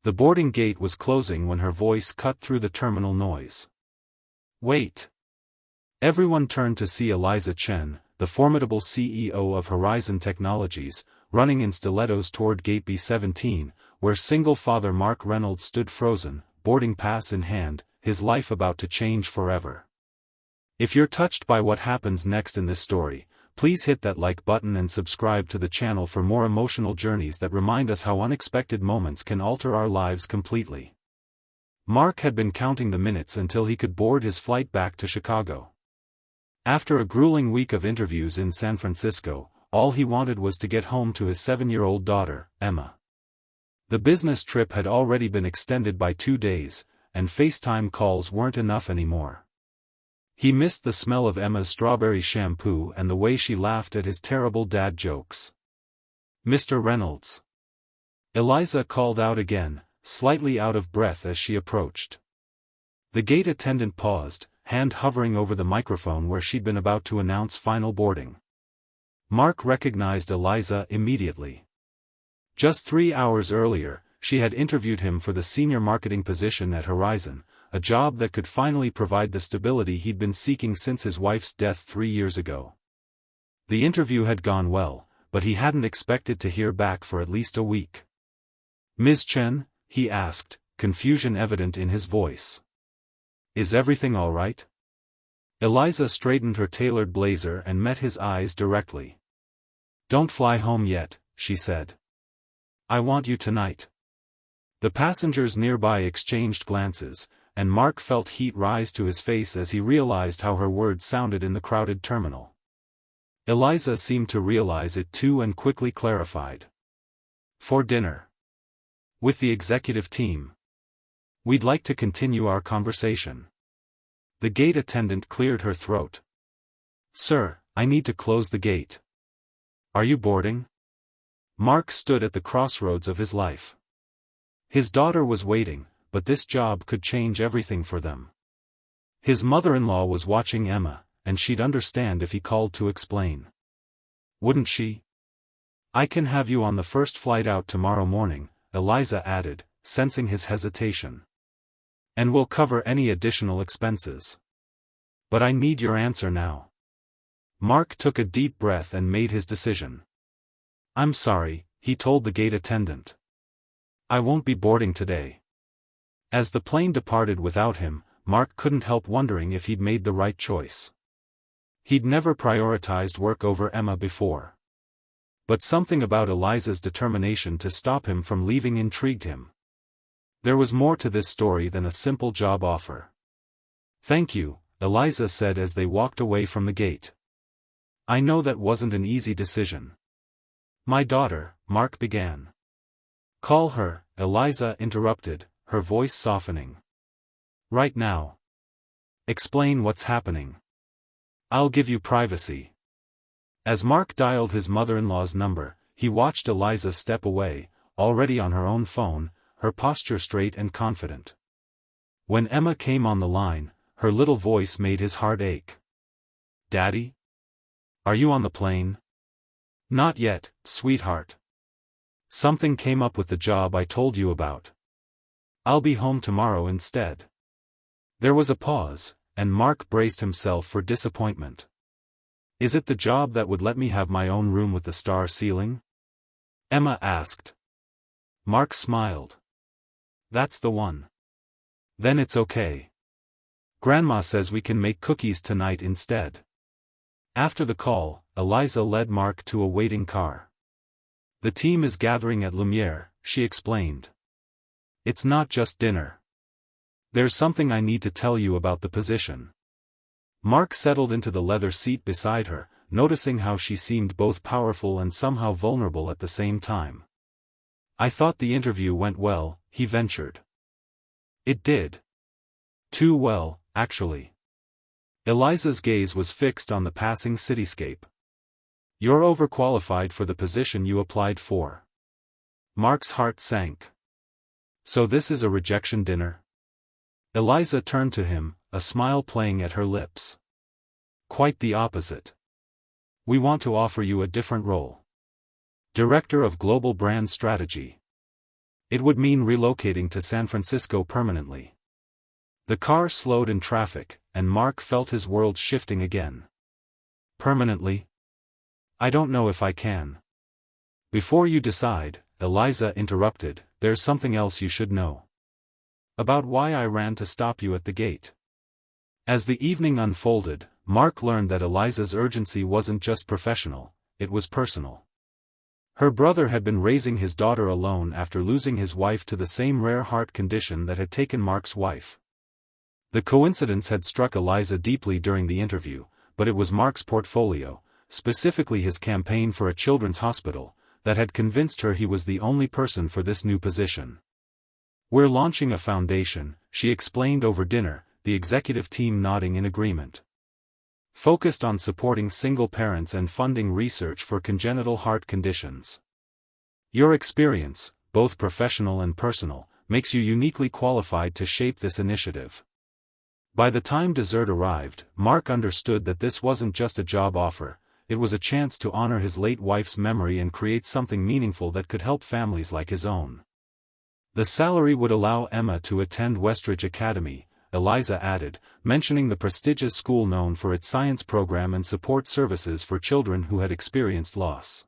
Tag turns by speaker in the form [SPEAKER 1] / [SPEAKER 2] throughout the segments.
[SPEAKER 1] The boarding gate was closing when her voice cut through the terminal noise. Wait. Everyone turned to see Eliza Chen, the formidable CEO of Horizon Technologies, running in stilettos toward Gate B-17, where single father Mark Reynolds stood frozen, boarding pass in hand, his life about to change forever. If you're touched by what happens next in this story, please hit that like button and subscribe to the channel for more emotional journeys that remind us how unexpected moments can alter our lives completely. Mark had been counting the minutes until he could board his flight back to Chicago. After a grueling week of interviews in San Francisco, all he wanted was to get home to his 7-year-old daughter, Emma. The business trip had already been extended by 2 days, and FaceTime calls weren't enough anymore. He missed the smell of Emma's strawberry shampoo and the way she laughed at his terrible dad jokes. "Mr. Reynolds." Eliza called out again, slightly out of breath as she approached. The gate attendant paused, hand hovering over the microphone where she'd been about to announce final boarding. Mark recognized Eliza immediately. Just 3 hours earlier, she had interviewed him for the senior marketing position at Horizon, a job that could finally provide the stability he'd been seeking since his wife's death 3 years ago. The interview had gone well, but he hadn't expected to hear back for at least a week. "Ms. Chen?" he asked, confusion evident in his voice. "Is everything all right?" Eliza straightened her tailored blazer and met his eyes directly. "Don't fly home yet," she said. "I want you tonight." The passengers nearby exchanged glances, and Mark felt heat rise to his face as he realized how her words sounded in the crowded terminal. Eliza seemed to realize it too and quickly clarified. "For dinner. With the executive team. We'd like to continue our conversation." The gate attendant cleared her throat. "Sir, I need to close the gate." "Are you boarding?" Mark stood at the crossroads of his life. His daughter was waiting, but this job could change everything for them. His mother-in-law was watching Emma, and she'd understand if he called to explain. Wouldn't she? "I can have you on the first flight out tomorrow morning," Eliza added, sensing his hesitation. "And we'll cover any additional expenses. But I need your answer now." Mark took a deep breath and made his decision. "I'm sorry," he told the gate attendant. "I won't be boarding today." As the plane departed without him, Mark couldn't help wondering if he'd made the right choice. He'd never prioritized work over Emma before. But something about Eliza's determination to stop him from leaving intrigued him. There was more to this story than a simple job offer. "Thank you," Eliza said as they walked away from the gate. "I know that wasn't an easy decision." "My daughter," Mark began. "Call her," Eliza interrupted, her voice softening. "Right now. Explain what's happening. I'll give you privacy." As Mark dialed his mother-in-law's number, he watched Eliza step away, already on her own phone, her posture straight and confident. When Emma came on the line, her little voice made his heart ache. "Daddy? Are you on the plane?" "Not yet, sweetheart. Something came up with the job I told you about. I'll be home tomorrow instead." There was a pause, and Mark braced himself for disappointment. "Is it the job that would let me have my own room with the star ceiling?" Emma asked. Mark smiled. "That's the one." "Then it's okay. Grandma says we can make cookies tonight instead." After the call, Eliza led Mark to a waiting car. "The team is gathering at Lumiere," she explained. "It's not just dinner. There's something I need to tell you about the position." Mark settled into the leather seat beside her, noticing how she seemed both powerful and somehow vulnerable at the same time. "I thought the interview went well," he ventured. "It did. Too well, actually." Eliza's gaze was fixed on the passing cityscape. "You're overqualified for the position you applied for." Mark's heart sank. "So this is a rejection dinner?" Eliza turned to him, a smile playing at her lips. "Quite the opposite. We want to offer you a different role. Director of Global Brand Strategy." It would mean relocating to San Francisco permanently. The car slowed in traffic, and Mark felt his world shifting again. Permanently? I don't know if I can. Before you decide, Eliza interrupted, there's something else you should know. About why I ran to stop you at the gate. As the evening unfolded, Mark learned that Eliza's urgency wasn't just professional, it was personal. Her brother had been raising his daughter alone after losing his wife to the same rare heart condition that had taken Mark's wife. The coincidence had struck Eliza deeply during the interview, but it was Mark's portfolio, specifically his campaign for a children's hospital, that had convinced her he was the only person for this new position. We're launching a foundation, she explained over dinner, the executive team nodding in agreement. Focused on supporting single parents and funding research for congenital heart conditions. Your experience, both professional and personal, makes you uniquely qualified to shape this initiative. By the time dessert arrived, Mark understood that this wasn't just a job offer, it was a chance to honor his late wife's memory and create something meaningful that could help families like his own. The salary would allow Emma to attend Westridge Academy, Eliza added, mentioning the prestigious school known for its science program and support services for children who had experienced loss.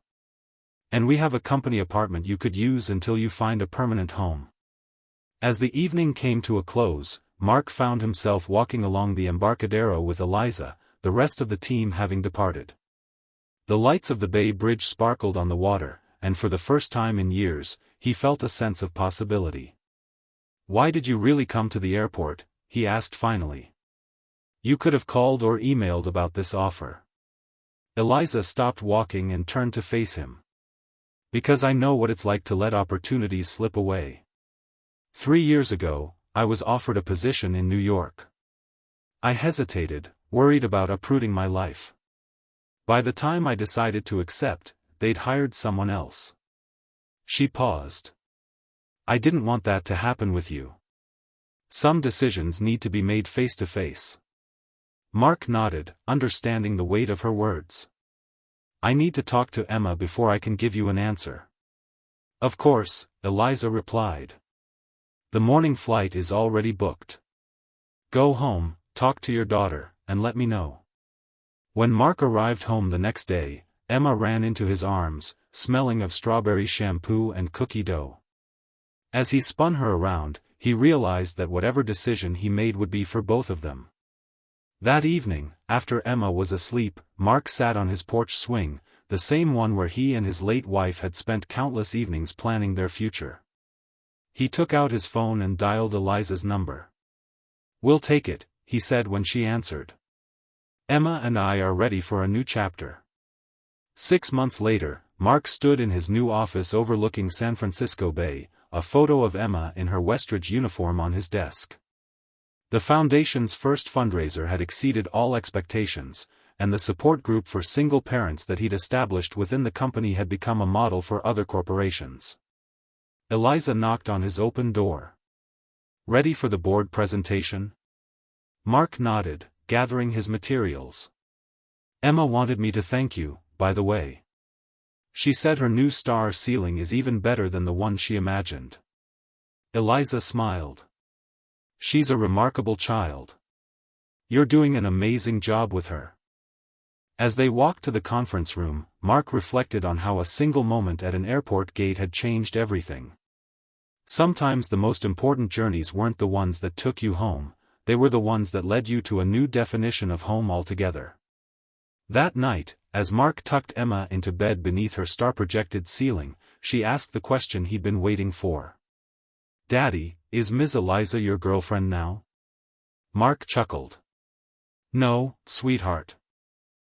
[SPEAKER 1] And we have a company apartment you could use until you find a permanent home. As the evening came to a close, Mark found himself walking along the Embarcadero with Eliza, the rest of the team having departed. The lights of the Bay Bridge sparkled on the water, and for the first time in years, he felt a sense of possibility. Why did you really come to the airport? He asked finally. You could have called or emailed about this offer. Eliza stopped walking and turned to face him. Because I know what it's like to let opportunities slip away. 3 years ago, I was offered a position in New York. I hesitated, worried about uprooting my life. By the time I decided to accept, they'd hired someone else. She paused. I didn't want that to happen with you. Some decisions need to be made face to face. Mark nodded, understanding the weight of her words. I need to talk to Emma before I can give you an answer. Of course, Eliza replied. The morning flight is already booked. Go home, talk to your daughter, and let me know. When Mark arrived home the next day, Emma ran into his arms, smelling of strawberry shampoo and cookie dough. As he spun her around, he realized that whatever decision he made would be for both of them. That evening, after Emma was asleep, Mark sat on his porch swing, the same one where he and his late wife had spent countless evenings planning their future. He took out his phone and dialed Eliza's number. We'll take it, he said when she answered. Emma and I are ready for a new chapter. 6 months later, Mark stood in his new office overlooking San Francisco Bay, a photo of Emma in her Westridge uniform on his desk. The foundation's first fundraiser had exceeded all expectations, and the support group for single parents that he'd established within the company had become a model for other corporations. Eliza knocked on his open door. Ready for the board presentation? Mark nodded, gathering his materials. Emma wanted me to thank you, by the way. She said her new star ceiling is even better than the one she imagined. Eliza smiled. She's a remarkable child. You're doing an amazing job with her. As they walked to the conference room, Mark reflected on how a single moment at an airport gate had changed everything. Sometimes the most important journeys weren't the ones that took you home, they were the ones that led you to a new definition of home altogether. That night, as Mark tucked Emma into bed beneath her star-projected ceiling, she asked the question he'd been waiting for. Daddy, is Ms. Eliza your girlfriend now? Mark chuckled. No, sweetheart.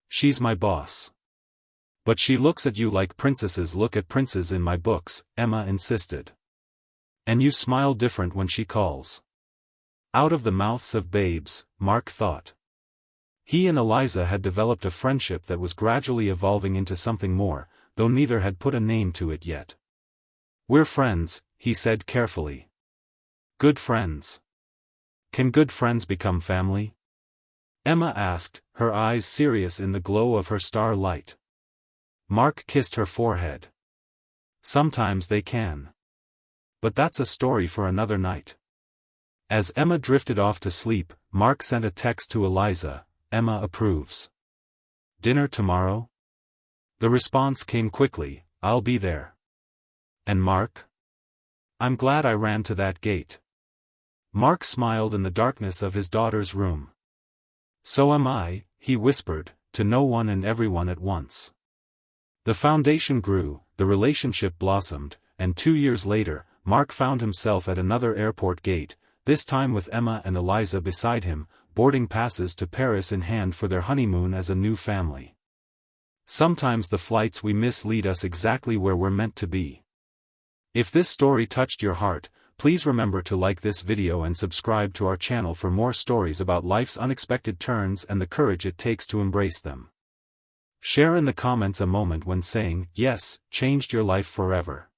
[SPEAKER 1] She's my boss. But she looks at you like princesses look at princes in my books, Emma insisted. And you smile different when she calls. Out of the mouths of babes, Mark thought. He and Eliza had developed a friendship that was gradually evolving into something more, though neither had put a name to it yet. We're friends, he said carefully. Good friends. Can good friends become family? Emma asked, her eyes serious in the glow of her star light. Mark kissed her forehead. Sometimes they can. But that's a story for another night. As Emma drifted off to sleep, Mark sent a text to Eliza, "Emma approves. Dinner tomorrow?" The response came quickly, "I'll be there." "And Mark?" "I'm glad I ran to that gate." Mark smiled in the darkness of his daughter's room. "So am I," he whispered, to no one and everyone at once. The foundation grew, the relationship blossomed, and 2 years later, Mark found himself at another airport gate, this time with Emma and Eliza beside him, boarding passes to Paris in hand for their honeymoon as a new family. Sometimes the flights we miss lead us exactly where we're meant to be. If this story touched your heart, please remember to like this video and subscribe to our channel for more stories about life's unexpected turns and the courage it takes to embrace them. Share in the comments a moment when saying, "Yes, changed your life forever."